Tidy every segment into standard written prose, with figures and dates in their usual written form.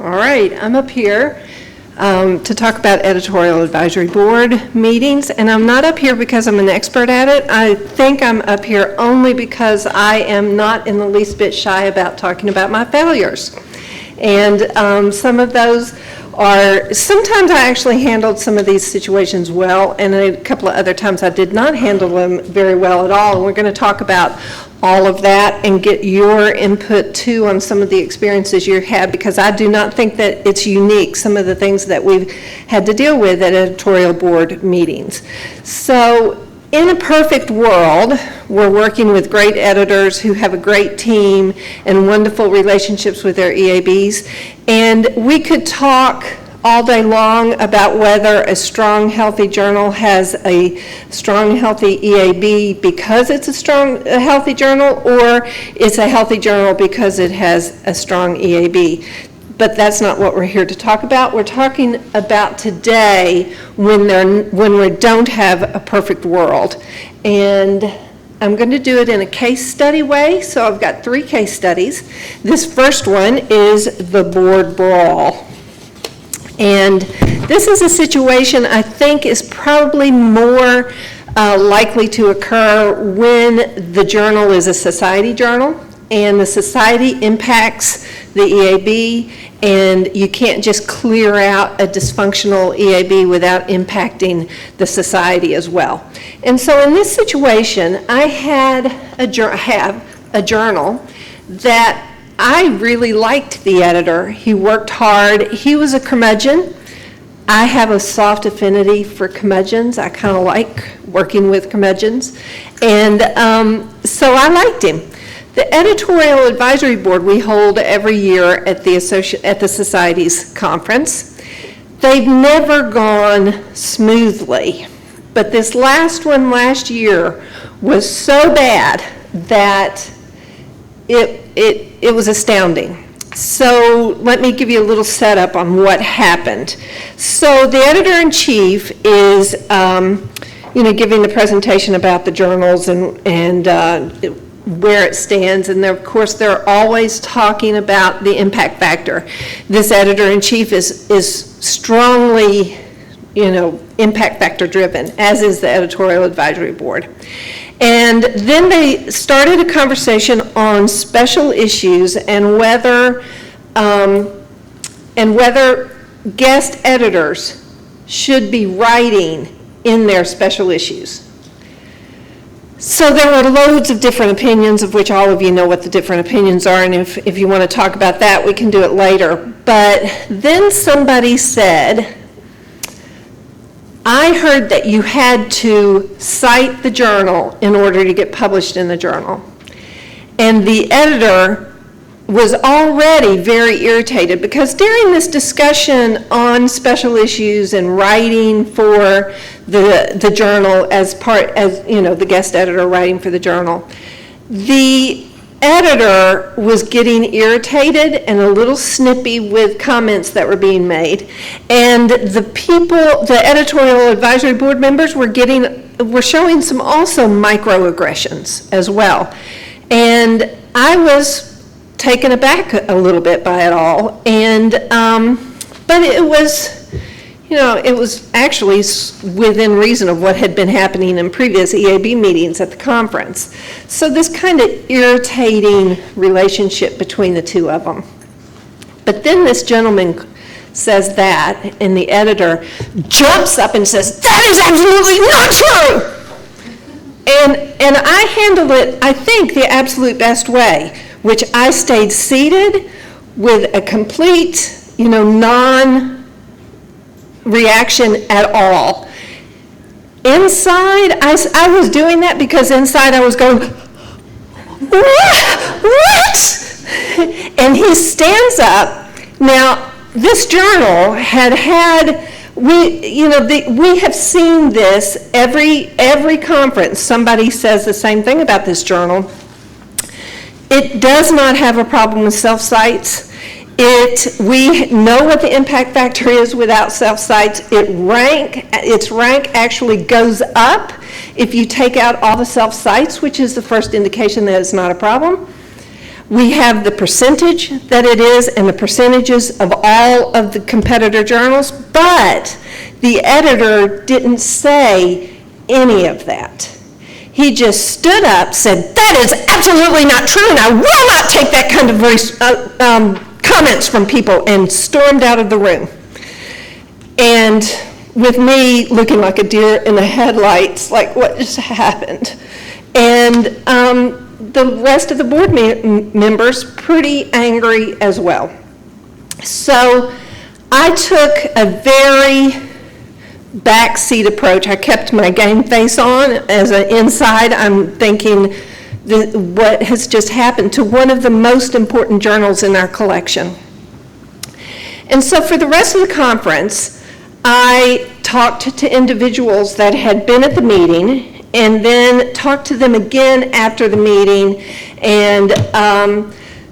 All right, I'm up here to talk about editorial advisory board meetings, and I'm not up here because I'm an expert at it. I think I'm up here only because I am not in the least bit shy about talking about my failures. And some of those are, sometimes I actually handled some of these situations well, and a couple of other times I did not handle them very well at all. And we're going to talk about all of that and get your input too on some of the experiences you've had, because I do not think that it's unique, some of the things that we've had to deal with at editorial board meetings. So in a perfect world, we're working with great editors who have a great team and wonderful relationships with their EABs, and we could talk all day long about whether a strong, healthy journal has a strong, healthy EAB because it's a strong, healthy journal, or it's a healthy journal because it has a strong EAB. But that's not what we're here to talk about. We're talking about today when we don't have a perfect world. And I'm going to do it in a case study way. So I've got 3 case studies. This first one is the Board Brawl. And this is a situation I think is probably more likely to occur when the journal is a society journal and the society impacts the EAB, and you can't just clear out a dysfunctional EAB without impacting the society as well. And so in this situation, I have a journal that I really liked the editor. He worked hard. He was a curmudgeon. I have a soft affinity for curmudgeons. I kind of like working with curmudgeons. And so I liked him. The editorial advisory board we hold every year at the Society's conference. They've never gone smoothly. But this last one last year was so bad that it was astounding. So let me give you a little setup on what happened. So the editor-in-chief is, giving the presentation about the journals and where it stands, and of course they're always talking about the impact factor. This editor-in-chief is strongly, impact factor driven, as is the editorial advisory board. And then they started a conversation on special issues and whether guest editors should be writing in their special issues. So there were loads of different opinions, of which all of you know what the different opinions are, and if you want to talk about that, we can do it later. But then somebody said, I heard that you had to cite the journal in order to get published in the journal. And the editor was already very irritated because during this discussion on special issues and writing for the journal as the guest editor writing for the journal, the editor was getting irritated and a little snippy with comments that were being made, and the editorial advisory board members were showing some also microaggressions as well, and I was taken aback a little bit by it all, and but it was actually within reason of what had been happening in previous EAB meetings at the conference. So this kind of irritating relationship between the two of them. But then this gentleman says that, and the editor jumps up and says, "That is absolutely not true!" And I handled it, I think, the absolute best way, which I stayed seated with a complete, non-reaction at all. Inside, I was doing that because inside I was going, what? And he stands up. Now, this journal we have seen this every conference. Somebody says the same thing about this journal. It does not have a problem with self-cites. We know what the impact factor is without self-cites. Its rank actually goes up if you take out all the self-cites, which is the first indication that it's not a problem. We have the percentage that it is and the percentages of all of the competitor journals, but the editor didn't say any of that. He just stood up, said, "That is absolutely not true, and I will not take that kind of comments from people," and stormed out of the room. And with me looking like a deer in the headlights, like, what just happened? And the rest of the board members pretty angry as well. So I took a very backseat approach. I kept my game face on. As an inside, I'm thinking what has just happened to one of the most important journals in our collection. And so for the rest of the conference, I talked to individuals that had been at the meeting, and then talked to them again after the meeting, and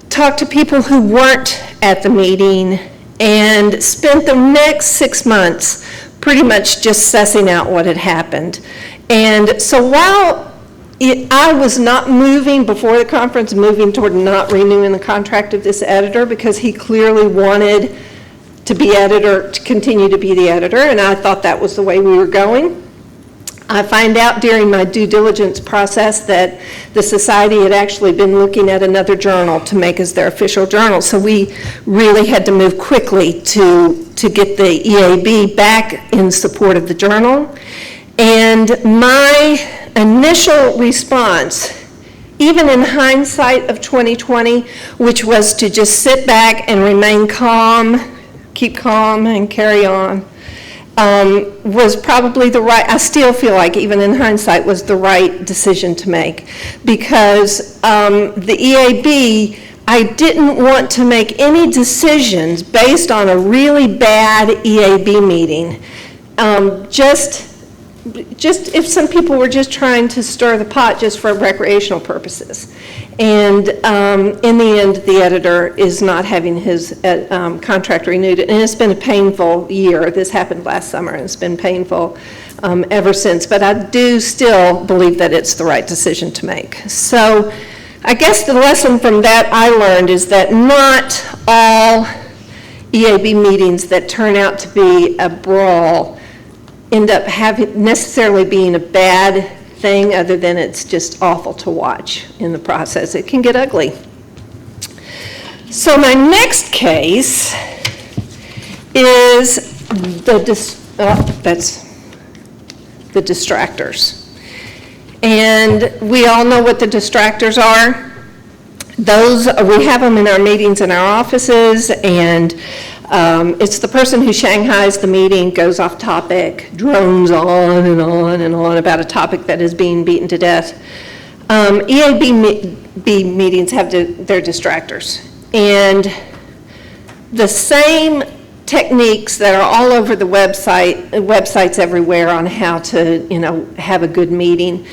talked to people who weren't at the meeting, and spent the next 6 months pretty much just sussing out what had happened. And so while I was not moving before the conference, moving toward not renewing the contract of this editor, because he clearly wanted to be editor, to continue to be the editor, and I thought that was the way we were going. I find out during my due diligence process that the society had actually been looking at another journal to make as their official journal, so we really had to move quickly to get the EAB back in support of the journal. And my initial response, even in hindsight of 2020, which was to just sit back and remain calm, keep calm and carry on, was probably the right, I still feel like even in hindsight, was the right decision to make. Because the EAB, I didn't want to make any decisions based on a really bad EAB meeting. Just if some people were just trying to stir the pot just for recreational purposes. And in the end, the editor is not having his contract renewed. And it's been a painful year. This happened last summer, and it's been painful ever since. But I do still believe that it's the right decision to make. So I guess the lesson from that I learned is that not all EAB meetings that turn out to be a brawl end up necessarily being a bad thing, other than it's just awful to watch in the process. It can get ugly. So my next case is that's the distractors. And we all know what the distractors are. Those, we have them in our meetings in our offices, and it's the person who shanghais the meeting, goes off topic, drones on and on and on about a topic that is being beaten to death. EAB meetings have their distractors. And the same techniques that are all over the websites everywhere on how to, have a good meeting,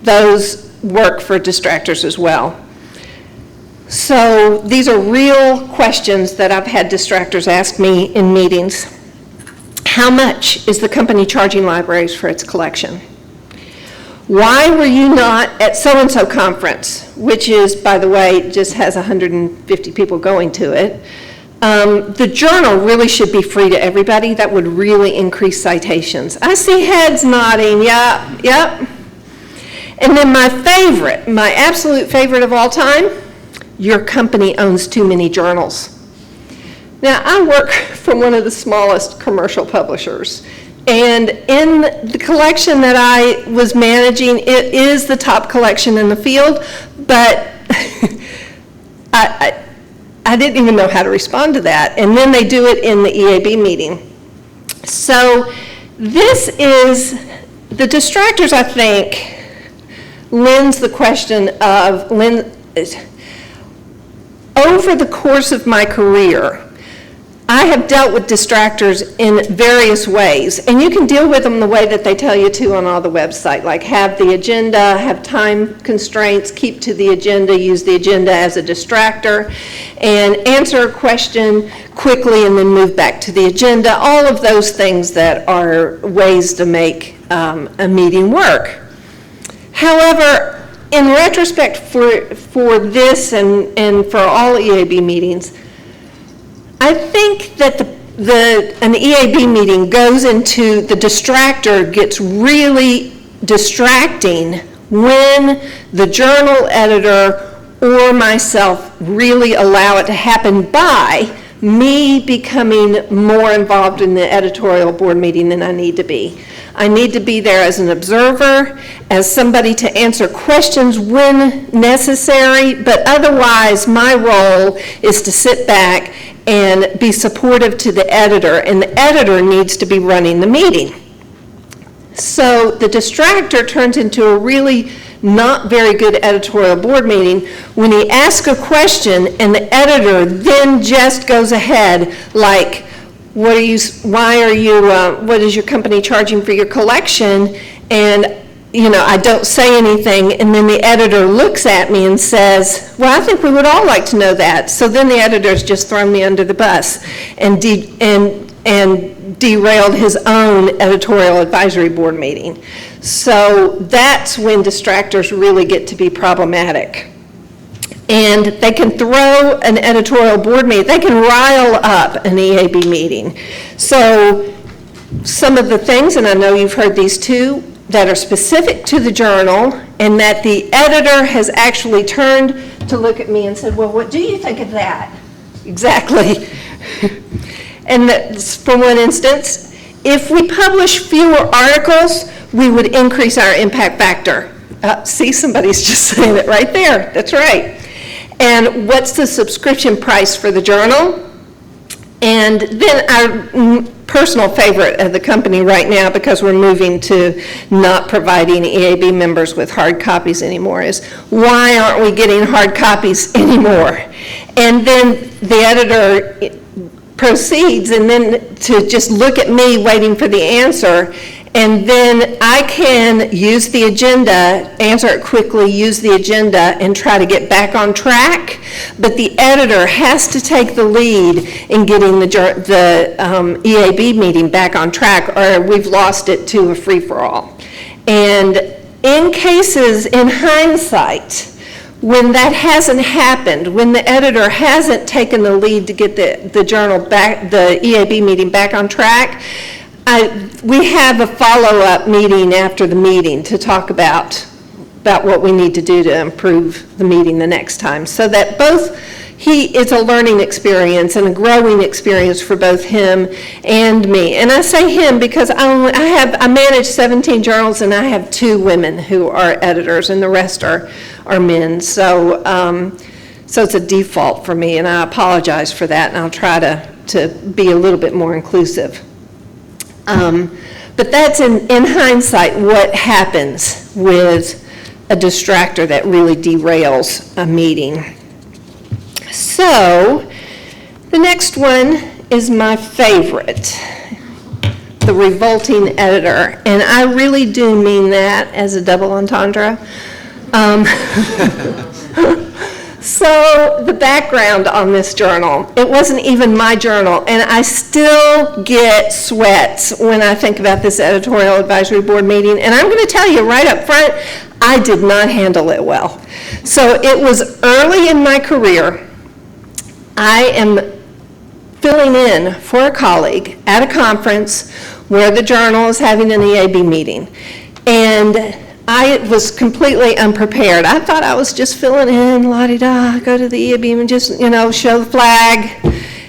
those work for distractors as well. So these are real questions that I've had distractors ask me in meetings. How much is the company charging libraries for its collection? Why were you not at so-and-so conference, which is, by the way, just has 150 people going to it? The journal really should be free to everybody. That would really increase citations. I see heads nodding, yep. And then my absolute favorite of all time, your company owns too many journals. Now, I work for one of the smallest commercial publishers, and in the collection that I was managing, it is the top collection in the field, but I didn't even know how to respond to that, and then they do it in the EAB meeting. So this is, the distractors, I think, lends the question of, over the course of my career, I have dealt with distractors in various ways, and you can deal with them the way that they tell you to on all the website, like have the agenda, have time constraints, keep to the agenda, use the agenda as a distractor, and answer a question quickly and then move back to the agenda, all of those things that are ways to make a meeting work. However, in retrospect, for this and for all EAB meetings, I think that an EAB meeting goes into, the distractor gets really distracting when the journal editor or myself really allow it to happen by me becoming more involved in the editorial board meeting than I need to be. I need to be there as an observer, as somebody to answer questions when necessary, but otherwise my role is to sit back and be supportive to the editor, and the editor needs to be running the meeting. So the distractor turns into a really not very good editorial board meeting when he asks a question and the editor then just goes ahead like, what is your company charging for your collection? And I don't say anything, and then the editor looks at me and says, well, I think we would all like to know that. So then the editor's just thrown me under the bus and derailed his own editorial advisory board meeting. So that's when distractors really get to be problematic. And they can throw an editorial board meeting, they can rile up an EAB meeting. So some of the things, and I know you've heard these too, that are specific to the journal, and that the editor has actually turned to look at me and said, well, what do you think of that? Exactly. And for one instance, if we publish fewer articles, we would increase our impact factor. See, somebody's just saying it right there. That's right. And what's the subscription price for the journal? And then our personal favorite of the company right now, because we're moving to not providing EAB members with hard copies anymore, is why aren't we getting hard copies anymore? And then the editor proceeds and then to just look at me waiting for the answer, and then I can use the agenda, answer it quickly, use the agenda, and try to get back on track. But the editor has to take the lead in getting the EAB meeting back on track, or we've lost it to a free-for-all. And in cases, in hindsight, when that hasn't happened, when the editor hasn't taken the lead to get the journal back, the EAB meeting back on track, we have a follow-up meeting after the meeting to talk about what we need to do to improve the meeting the next time, so that it's a learning experience and a growing experience for both him and me. And I say him because I manage 17 journals, and I have 2 women who are editors, and the rest are men. So it's a default for me, and I apologize for that, and I'll try to be a little bit more inclusive. But that's in hindsight what happens with a distractor that really derails a meeting. So the next one is my favorite, the revolting editor. And I really do mean that as a double entendre. So the background on this journal, it wasn't even my journal, and I still get sweats when I think about this editorial advisory board meeting. And I'm going to tell you right up front, I did not handle it well. So it was early in my career. I am filling in for a colleague at a conference where the journal is having an EAB meeting. And I was completely unprepared. I thought I was just filling in, la-di-da, go to the EAB and just, show the flag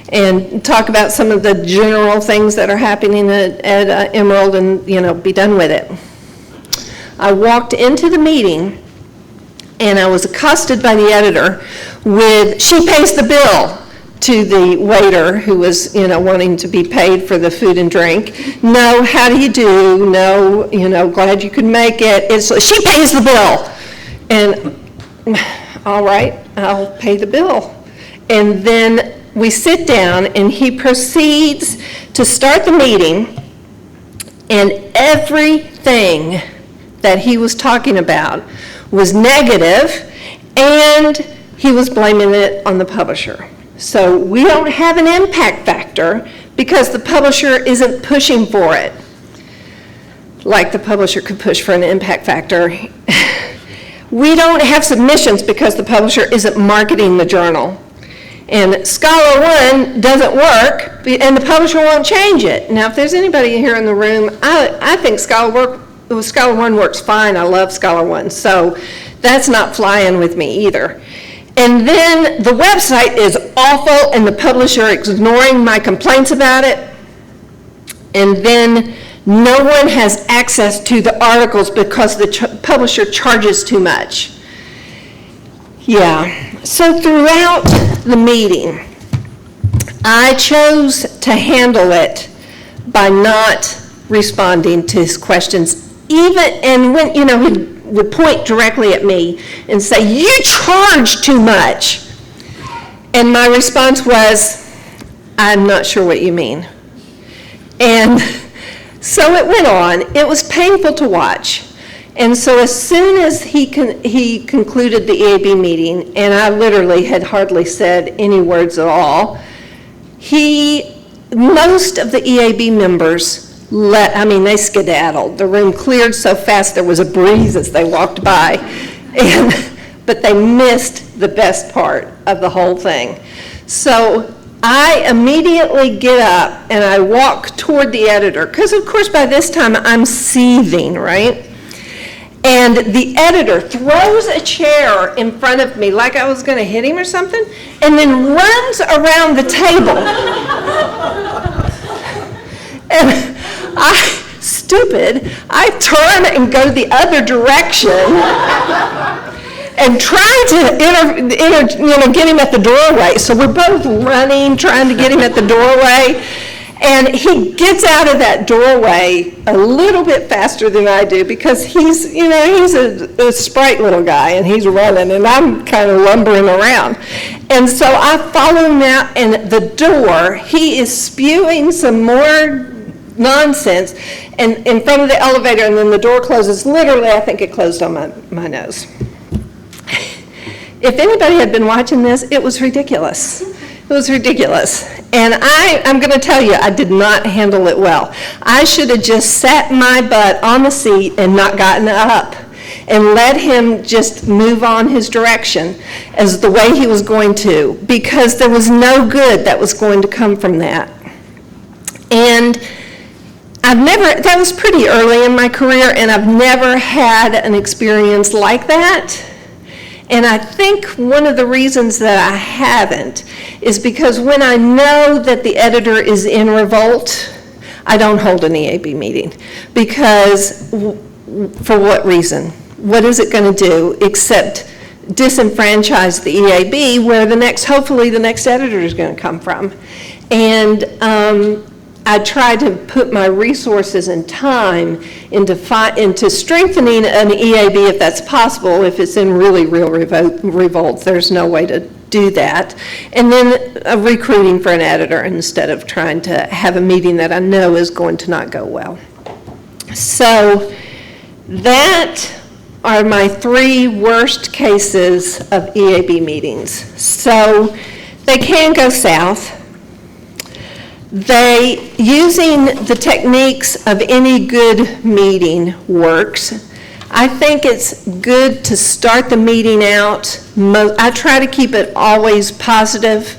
and talk about some of the general things that are happening at Emerald and, be done with it. I walked into the meeting and I was accosted by the editor with, "She pays the bill," to the waiter who was, wanting to be paid for the food and drink. "No, how do you do? No, glad you could make it. She pays the bill." And all right, I'll pay the bill. And then we sit down and he proceeds to start the meeting, and everything that he was talking about was negative, and he was blaming it on the publisher. So we don't have an impact factor because the publisher isn't pushing for it, like the publisher could push for an impact factor. we don't have submissions because the publisher isn't marketing the journal. And Scholar One doesn't work, and the publisher won't change it. Now, if there's anybody here in the room, I think Scholar One works fine. I love Scholar One, so that's not flying with me either. And then the website is awful, and the publisher ignoring my complaints about it. And then no one has access to the articles because the publisher charges too much. Yeah, so throughout the meeting, I chose to handle it by not responding to his questions, and when, he would point directly at me and say, "You charge too much." And my response was, "I'm not sure what you mean." And so it went on. It was painful to watch. And so as soon as he concluded the EAB meeting, and I literally had hardly said any words at all, most of the EAB members they skedaddled. The room cleared so fast there was a breeze as they walked by. But they missed the best part of the whole thing. So I immediately get up and I walk toward the editor, because of course by this time I'm seething, right? And the editor throws a chair in front of me like I was going to hit him or something, and then runs around the table. And I turn and go the other direction and try to get him at the doorway. So we're both running, trying to get him at the doorway. And he gets out of that doorway a little bit faster than I do because he's a sprite little guy and he's running and I'm kind of lumbering around. And so I follow him out, and at the door, he is spewing some more nonsense and in front of the elevator, and then the door closes. Literally, I think it closed on my nose. If anybody had been watching this, it was ridiculous. It was ridiculous. And I'm going to tell you, I did not handle it well. I should have just sat my butt on the seat and not gotten up and let him just move on his direction as the way he was going to, because there was no good that was going to come from that. And that was pretty early in my career, and I've never had an experience like that. And I think one of the reasons that I haven't is because when I know that the editor is in revolt, I don't hold an EAB meeting. Because for what reason? What is it going to do except disenfranchise the EAB where hopefully the next editor is going to come from? And I try to put my resources and time into strengthening an EAB if that's possible. If it's in really real revolt, there's no way to do that. And then recruiting for an editor instead of trying to have a meeting that I know is going to not go well. So that are my 3 worst cases of EAB meetings. So they can go south. Using the techniques of any good meeting works. I think it's good to start the meeting out. I try to keep it always positive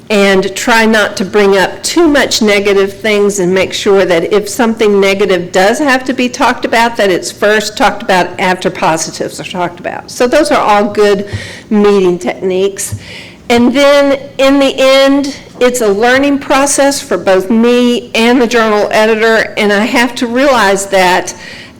and try not to bring up too much negative things, and make sure that if something negative does have to be talked about, that it's first talked about after positives are talked about. So those are all good meeting techniques. And then in the end, it's a learning process for both me and the journal editor, and I have to realize that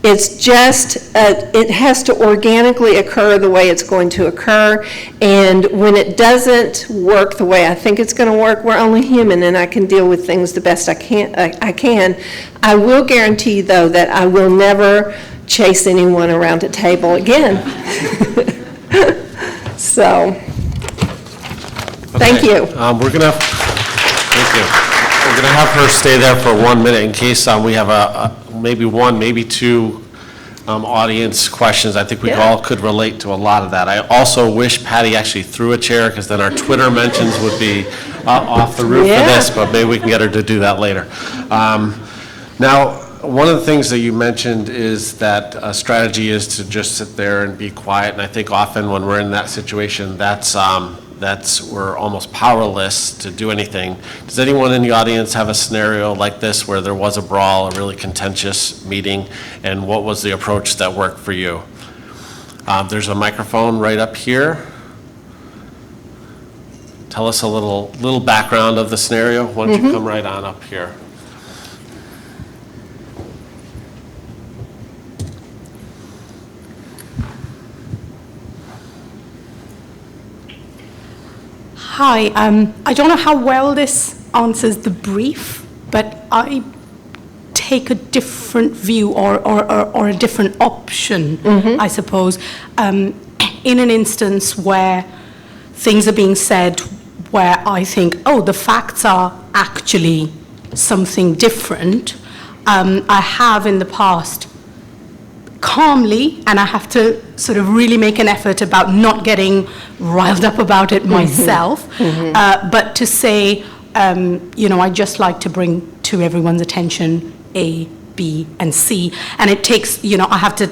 it's just, it has to organically occur the way it's going to occur, and when it doesn't work the way I think it's going to work, we're only human, and I can deal with things the best I can. I will guarantee, though, that I will never chase anyone around a table again. So, thank you. Thank you. We're going to have her stay there for 1 minute in case we have maybe 1, maybe 2 audience questions. I think we all could relate to a lot of that. I also wish Patty actually threw a chair, because then our Twitter mentions would be off the roof for this, but maybe we can get her to do that later. Now, one of the things that you mentioned is that a strategy is to just sit there and be quiet, and I think often when we're in that situation, we're almost powerless to do anything. Does anyone in the audience have a scenario like this where there was a brawl, a really contentious meeting, and what was the approach that worked for you? There's a microphone right up here. Tell us a little background of the scenario. Why don't you come right on up here? Hi, I don't know how well this answers the brief, but I take a different view or a different option, I suppose, in an instance where things are being said where I think, oh, the facts are actually something different. I have in the past calmly, and I have to sort of really make an effort about not getting riled up about it myself, but to say, I'd just like to bring to everyone's attention A, B, and C. And it takes, I have to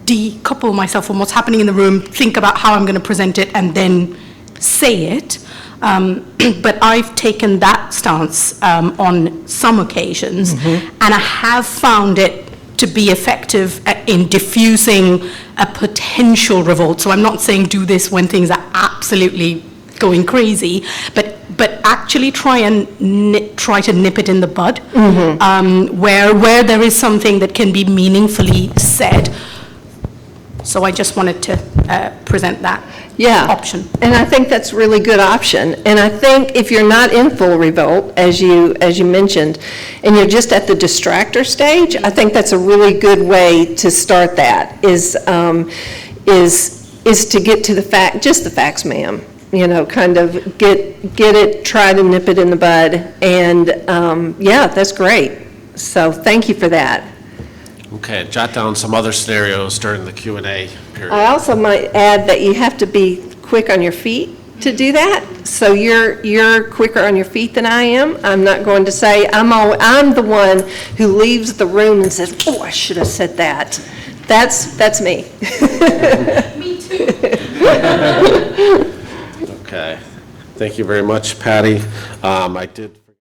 decouple myself from what's happening in the room, think about how I'm going to present it, and then say it. But I've taken that stance on some occasions, and I have found it to be effective in diffusing a potential revolt. So I'm not saying do this when things are absolutely going crazy, but actually try to nip it in the bud, where there is something that can be meaningfully said. So I just wanted to present that option. And I think that's a really good option. And I think if you're not in full revolt, as you mentioned, and you're just at the distractor stage, I think that's a really good way to start that, is to get to the facts, ma'am. Kind of get it, try to nip it in the bud. And that's great. So thank you for that. Okay, jot down some other scenarios during the Q&A period. I also might add that you have to be quick on your feet to do that. So you're quicker on your feet than I am. I'm not going to say, I'm the one who leaves the room and says, oh, I should have said that. That's me. Me too. Okay, thank you very much, Patty. I did